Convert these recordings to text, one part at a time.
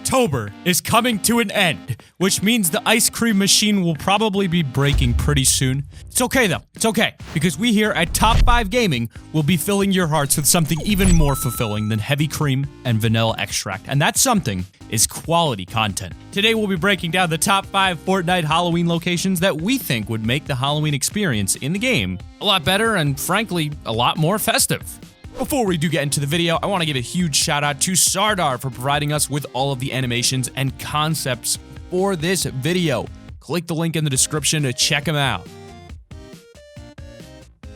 October is coming to an end, which means the ice cream machine will probably be breaking pretty soon. It's okay though, it's okay, because we here at Top 5 Gaming will be filling your hearts with something even more fulfilling than heavy cream and vanilla extract, and that something is quality content. Today we'll be breaking down the top 5 Fortnite Halloween locations that we think would make the Halloween experience in the game a lot better and frankly, a lot more festive. Before we do get into the video, I want to give a huge shout out to Sardar for providing us with all of the animations and concepts for this video. Click the link in the description to check them out.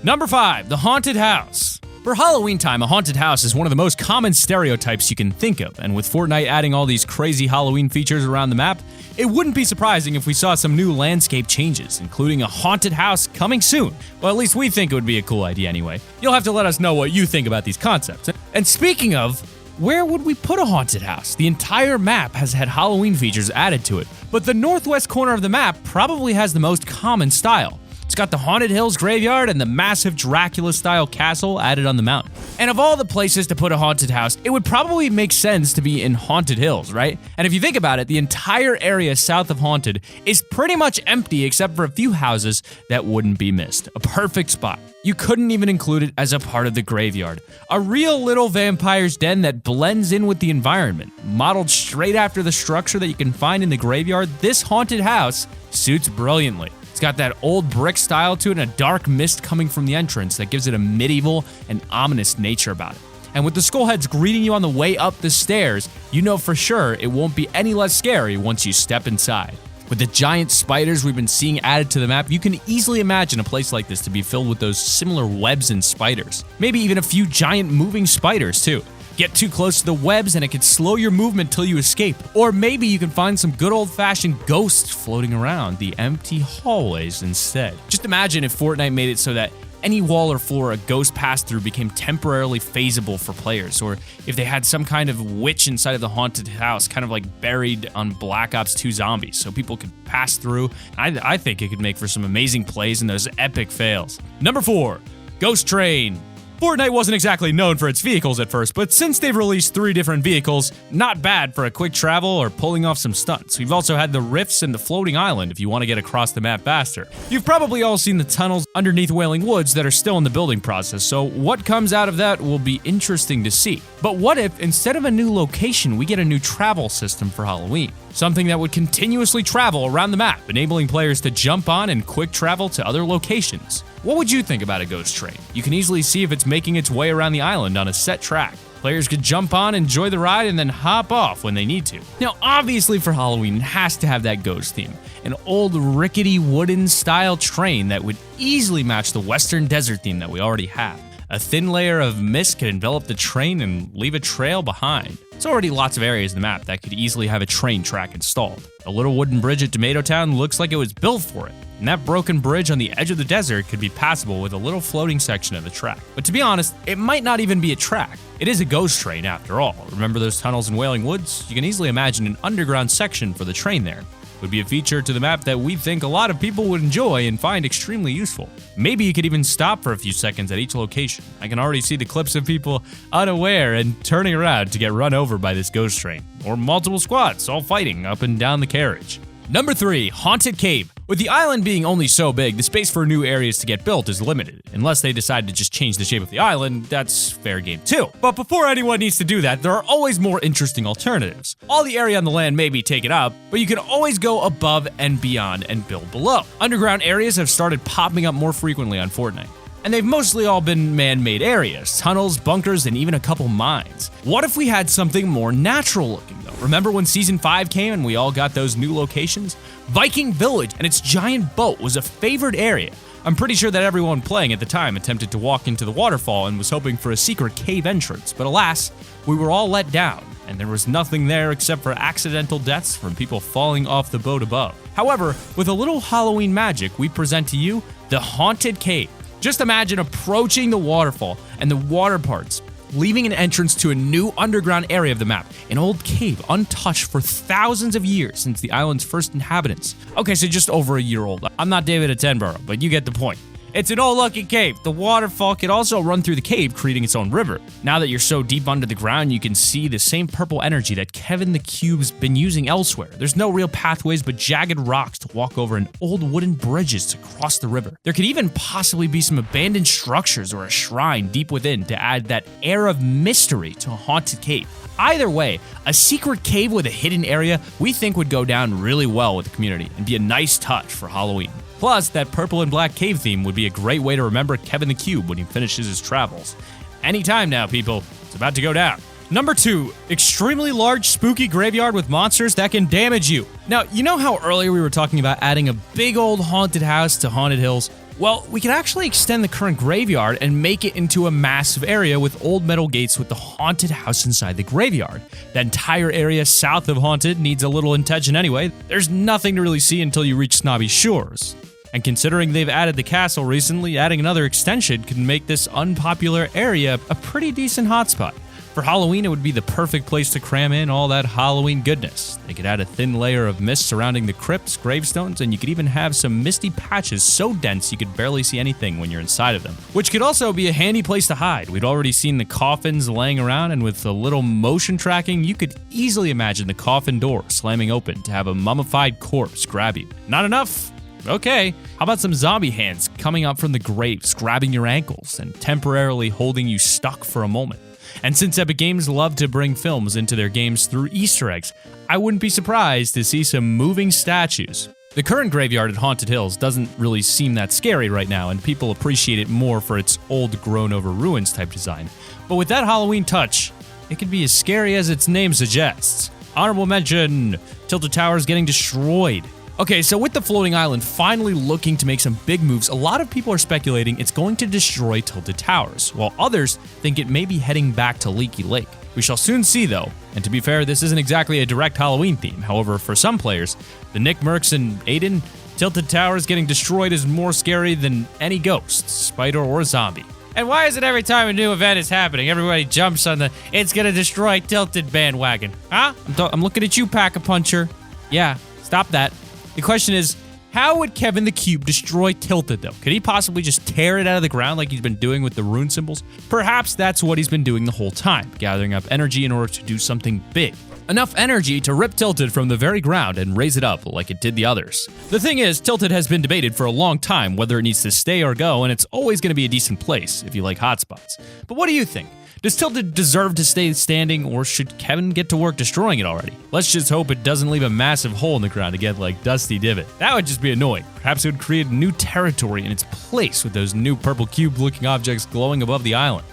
Number 5, the haunted house. For Halloween time, a haunted house is one of the most common stereotypes you can think of, and with Fortnite adding all these crazy Halloween features around the map, it wouldn't be surprising if we saw some new landscape changes, including a haunted house coming soon. Well, at least we think it would be a cool idea anyway. You'll have to let us know what you think about these concepts. And speaking of, where would we put a haunted house? The entire map has had Halloween features added to it, but the northwest corner of the map probably has the most common style. It's got the Haunted Hills graveyard and the massive Dracula-style castle added on the mountain. And of all the places to put a haunted house, it would probably make sense to be in Haunted Hills, right? And if you think about it, the entire area south of Haunted is pretty much empty except for a few houses that wouldn't be missed. A perfect spot. You couldn't even include it as a part of the graveyard. A real little vampire's den that blends in with the environment. Modeled straight after the structure that you can find in the graveyard, this haunted house suits brilliantly. It's got that old brick style to it and a dark mist coming from the entrance that gives it a medieval and ominous nature about it. And with the skull heads greeting you on the way up the stairs, you know for sure it won't be any less scary once you step inside. With the giant spiders we've been seeing added to the map, you can easily imagine a place like this to be filled with those similar webs and spiders. Maybe even a few giant moving spiders too. Get too close to the webs and it could slow your movement till you escape. Or maybe you can find some good old-fashioned ghosts floating around the empty hallways instead. Just imagine if Fortnite made it so that any wall or floor a ghost passed through became temporarily phasable for players, or if they had some kind of witch inside of the haunted house, kind of like buried on Black Ops 2 Zombies, so people could pass through. I think it could make for some amazing plays and those epic fails. Number 4, Ghost Train. Fortnite wasn't exactly known for its vehicles at first, but since they've released 3 different vehicles, not bad for a quick travel or pulling off some stunts. We've also had the rifts and the floating island if you want to get across the map faster. You've probably all seen the tunnels underneath Wailing Woods that are still in the building process, so what comes out of that will be interesting to see. But what if, instead of a new location, we get a new travel system for Halloween? Something that would continuously travel around the map, enabling players to jump on and quick travel to other locations. What would you think about a ghost train? You can easily see if it's making its way around the island on a set track. Players could jump on, enjoy the ride, and then hop off when they need to. Now, obviously for Halloween, it has to have that ghost theme. An old rickety wooden style train that would easily match the western desert theme that we already have. A thin layer of mist could envelop the train and leave a trail behind. There's already lots of areas in the map that could easily have a train track installed. The little wooden bridge at Tomato Town looks like it was built for it, and that broken bridge on the edge of the desert could be passable with a little floating section of the track. But to be honest, it might not even be a track. It is a ghost train after all. Remember those tunnels in Wailing Woods? You can easily imagine an underground section for the train there. Would be a feature to the map that we think a lot of people would enjoy and find extremely useful. Maybe you could even stop for a few seconds at each location. I can already see the clips of people unaware and turning around to get run over by this ghost train, or multiple squads all fighting up and down the carriage. Number 3, Haunted Cave. With the island being only so big, the space for new areas to get built is limited. Unless they decide to just change the shape of the island, that's fair game too. But before anyone needs to do that, there are always more interesting alternatives. All the area on the land may be taken up, but you can always go above and beyond and build below. Underground areas have started popping up more frequently on Fortnite. And they've mostly all been man-made areas, tunnels, bunkers, and even a couple mines. What if we had something more natural looking though? Remember when Season 5 came and we all got those new locations? Viking Village and its giant boat was a favored area. I'm pretty sure that everyone playing at the time attempted to walk into the waterfall and was hoping for a secret cave entrance, but alas, we were all let down, and there was nothing there except for accidental deaths from people falling off the boat above. However, with a little Halloween magic, we present to you the Haunted Cave. Just imagine approaching the waterfall and the water parts, leaving an entrance to a new underground area of the map, an old cave untouched for thousands of years since the island's first inhabitants. Okay, so just over a year old. I'm not David Attenborough, but you get the point. It's an old-looking cave. The waterfall can also run through the cave, creating its own river. Now that you're so deep under the ground, you can see the same purple energy that Kevin the Cube's been using elsewhere. There's no real pathways, but jagged rocks to walk over and old wooden bridges to cross the river. There could even possibly be some abandoned structures or a shrine deep within to add that air of mystery to a haunted cave. Either way, a secret cave with a hidden area we think would go down really well with the community and be a nice touch for Halloween. Plus, that purple and black cave theme would be a great way to remember Kevin the Cube when he finishes his travels. Anytime now, people. It's about to go down. Number 2, extremely large spooky graveyard with monsters that can damage you. Now, you know how earlier we were talking about adding a big old haunted house to Haunted Hills? Well, we could actually extend the current graveyard and make it into a massive area with old metal gates with the haunted house inside the graveyard. The entire area south of Haunted needs a little attention anyway. There's nothing to really see until you reach Snobby Shores. And considering they've added the castle recently, adding another extension can make this unpopular area a pretty decent hotspot. For Halloween, it would be the perfect place to cram in all that Halloween goodness. They could add a thin layer of mist surrounding the crypts, gravestones, and you could even have some misty patches so dense you could barely see anything when you're inside of them. Which could also be a handy place to hide. We'd already seen the coffins laying around, and with a little motion tracking, you could easily imagine the coffin door slamming open to have a mummified corpse grab you. Not enough? Okay, how about some zombie hands coming up from the graves, grabbing your ankles, and temporarily holding you stuck for a moment? And since Epic Games love to bring films into their games through Easter eggs, I wouldn't be surprised to see some moving statues. The current graveyard at Haunted Hills doesn't really seem that scary right now, and people appreciate it more for its old grown-over ruins type design. But with that Halloween touch, it could be as scary as its name suggests. Honorable mention, Tilted Towers getting destroyed. Okay, so with the floating island finally looking to make some big moves, a lot of people are speculating it's going to destroy Tilted Towers, while others think it may be heading back to Leaky Lake. We shall soon see though, and to be fair, this isn't exactly a direct Halloween theme. However, for some players, the Nick Mercs and Aiden, Tilted Towers getting destroyed is more scary than any ghost, spider, or zombie. And why is it every time a new event is happening, everybody jumps on the "it's gonna destroy Tilted" bandwagon? Huh? I'm looking at you, Pack-a-Puncher. Yeah, stop that. The question is, how would Kevin the Cube destroy Tilted, though? Could he possibly just tear it out of the ground like he's been doing with the rune symbols? Perhaps that's what he's been doing the whole time, gathering up energy in order to do something big. Enough energy to rip Tilted from the very ground and raise it up like it did the others. The thing is, Tilted has been debated for a long time whether it needs to stay or go, and it's always going to be a decent place if you like hotspots. But what do you think? Does Tilted deserve to stay standing, or should Kevin get to work destroying it already? Let's just hope it doesn't leave a massive hole in the ground again like Dusty Divot. That would just be annoying. Perhaps it would create a new territory in its place with those new purple cube-looking objects glowing above the island.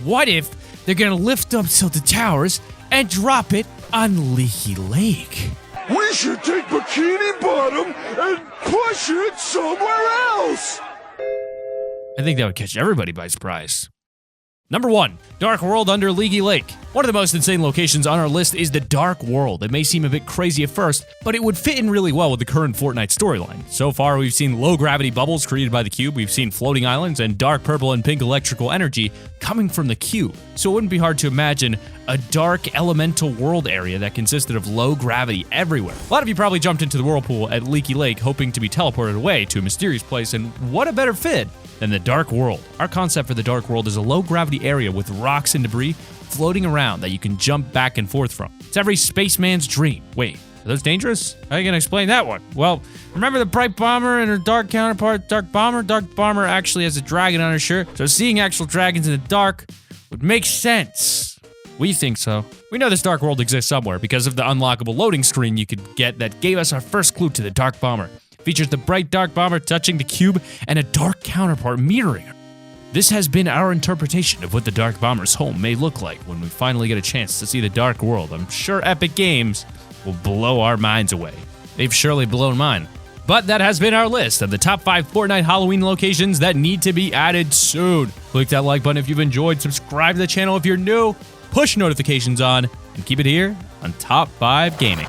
What if they're gonna lift up Tilted Towers and drop it on Leaky Lake? We should take Bikini Bottom and push it somewhere else! I think that would catch everybody by surprise. Number 1, Dark World under Leaky Lake. One of the most insane locations on our list is the Dark World. It may seem a bit crazy at first, but it would fit in really well with the current Fortnite storyline. So far, we've seen low-gravity bubbles created by the cube, we've seen floating islands, and dark purple and pink electrical energy coming from the cube. So it wouldn't be hard to imagine a dark elemental world area that consisted of low gravity everywhere. A lot of you probably jumped into the whirlpool at Leaky Lake hoping to be teleported away to a mysterious place, and what a better fit than the Dark World. Our concept for the Dark World is a low-gravity area with rocks and debris floating around that you can jump back and forth from. It's every spaceman's dream. Wait, are those dangerous? How are you gonna explain that one? Well, remember the Bright Bomber and her dark counterpart, Dark Bomber? Dark Bomber actually has a dragon on her shirt, so seeing actual dragons in the dark would make sense. We think so. We know this Dark World exists somewhere because of the unlockable loading screen you could get that gave us our first clue to the Dark Bomber. Features the bright Dark Bomber touching the cube and a dark counterpart mirroring her. This has been our interpretation of what the Dark Bomber's home may look like when we finally get a chance to see the Dark World. I'm sure Epic Games will blow our minds away. They've surely blown mine. But that has been our list of the top 5 Fortnite Halloween locations that need to be added soon. Click that like button if you've enjoyed, subscribe to the channel if you're new, push notifications on, and keep it here on Top 5 Gaming.